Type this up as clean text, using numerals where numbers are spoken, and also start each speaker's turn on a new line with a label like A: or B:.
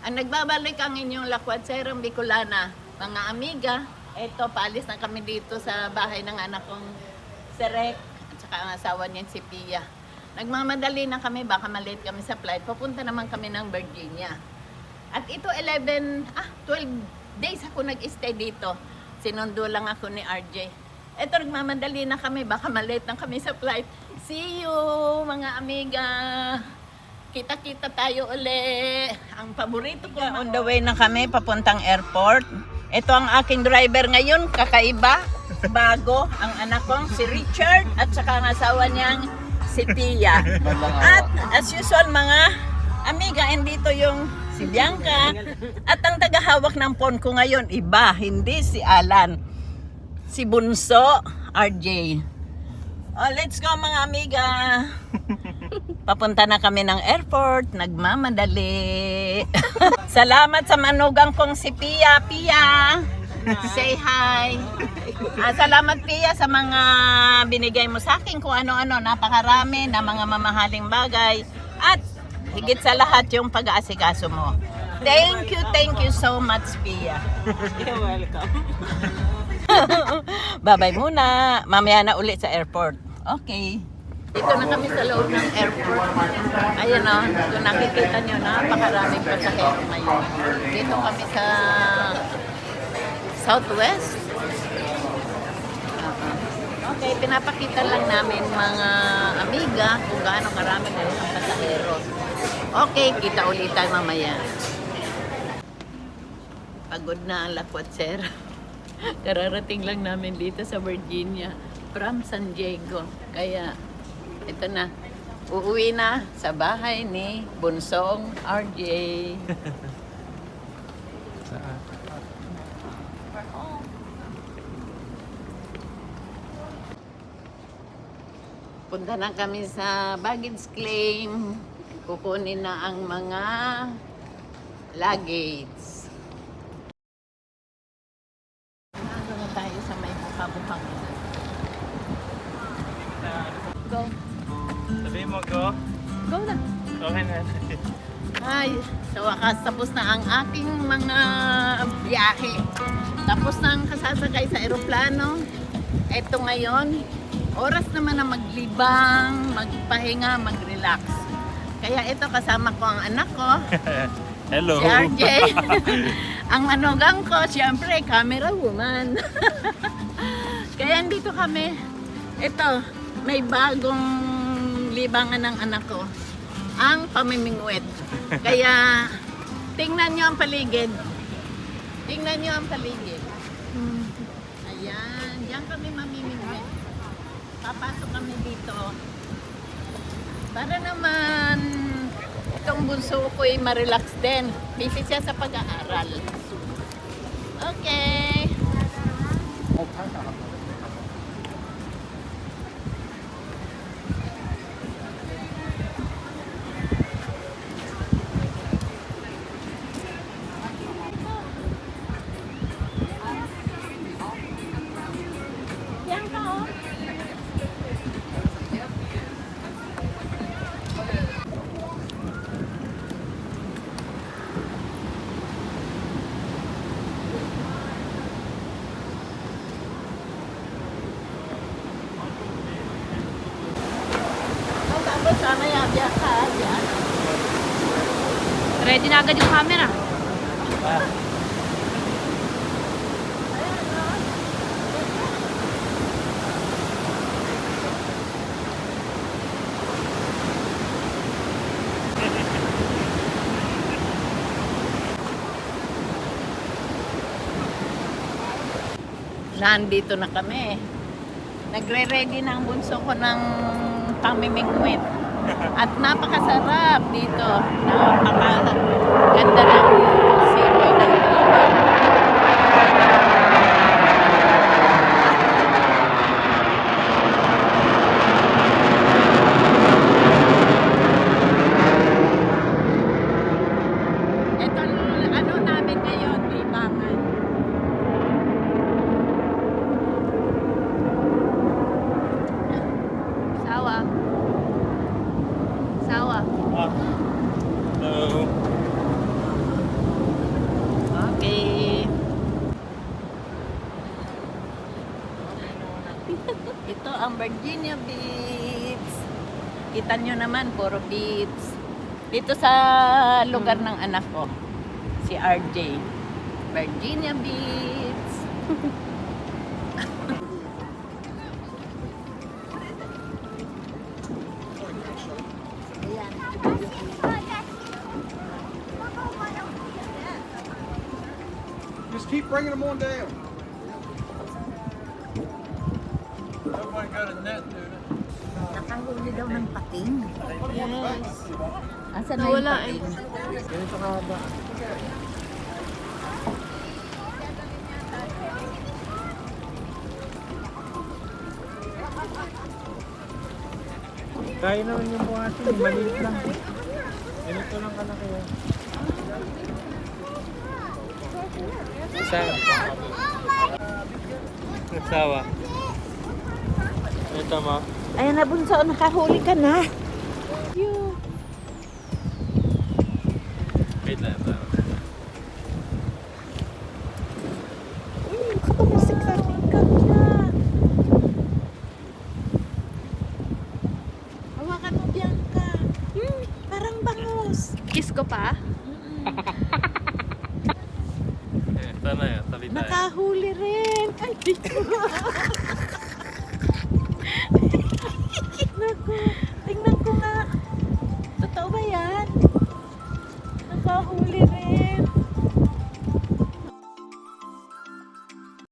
A: Ang nagbabalik ang inyong Lakwadserong Bicolana, mga amiga. Eto, paalis na kami dito sa bahay ng anak kong si Rek at saka ang asawa niya si Pia. Nagmamadali na kami, baka malate kami sa flight. Papunta naman kami ng Virginia. At ito 12 days ako nag-stay dito. Sinundo lang ako ni RJ. Eto, nagmamadali na kami, baka malate na kami sa flight. See you, mga amiga! Kita-kita tayo uli. Ang paborito ko. On the way na kami papuntang airport. Ito ang aking driver ngayon, kakaiba, bago, ang anak kong si Richard at saka ang asawa niyang si Pia. At as usual mga amiga, andito yung si Bianca at ang tagahawak ng phone ko ngayon, iba, hindi si Alan. Si Bunso, RJ. Oh, let's go mga amiga. Papunta na kami ng airport, nagmamadali. Salamat sa manugang kong si Pia. Pia, say hi. Salamat Pia sa mga binigay mo sa akin kung ano-ano, napakarami na mga mamahaling bagay. At higit sa lahat yung pag-aasikaso mo. Thank you so much Pia.
B: You're welcome.
A: Bye-bye muna. Mamaya na ulit sa airport. Okay. Dito na kami sa loob ng airport. Ayan o, kung nakikita nyo, napakaraming pasahero ngayon. Dito kami sa Southwest. Okay, pinapakita lang namin mga amiga kung gaano karami ngayon ang pasahero. Okay, kita ulit tayo mamaya. Pagod na ang Lakwatsera. Kararating lang namin dito sa Virginia from San Diego. Kaya ito na, uuwi na sa bahay ni Bunsong RJ. Punta na kami sa baggage claim. Kukunin na ang mga luggage. Ano na tayo sa may buka-bukang. Go.
B: Sabihin mo, go.
A: Go na.
B: Okay na.
A: Ay, sa wakas tapos na ang aking mga biyahe. Tapos na ang kasasakay sa eroplano. Eto ngayon, oras naman na maglibang, magpahinga, mag-relax. Kaya ito kasama ko ang anak ko,
B: Hello.
A: si RJ. Ang manugang ko, siyempre, camera woman. Kaya andito kami. Ito, may bagong libangan ng anak ko, ang pamimingwit. Kaya tingnan nyo ang paligid. Tingnan nyo ang paligid. Ayan, diyan kami mamimingwit. Papasok kami dito. Para naman itong bunso ko ay ma-relax din. Busy siya sa pag-aaral. Okay. Yan ka oh. Tapos sana yabiyak ka. Yan.
C: Ready na agad yung camera.
A: Nandito na kami. Nagre-ready na ang bunso ko ng pamimingwit. At napakasarap dito. Napakaganda ng simoy ng tubig. Ito ano namin ngayon, libangan.
C: Sawa.
B: Hello.
A: Virginia Beach. Kita nyo naman, puro beach. Dito sa lugar ng anak ko, si RJ. Virginia Beach.
C: Just keep bringing them on down. Nobody got a net, dude.
D: Nakahuli daw ng pating.
A: Yes. Asan na
D: Nawala
A: yung pating?
C: Ganito kahaba.
B: Kaya naman yung buhatin, maliit lang. Ganito lang kalaki yan. Asawa. Asawa. Ito mo.
D: Ayan na bunso, nakahuli ka na.
B: Wait lang.
D: Kapumusik sa tingkad niya. Hawakan mo, Bianca. Parang bangus. Kiss ko pa?
B: Ito na yan, tabi tayo.
D: Nakahuli rin. Ay, dito.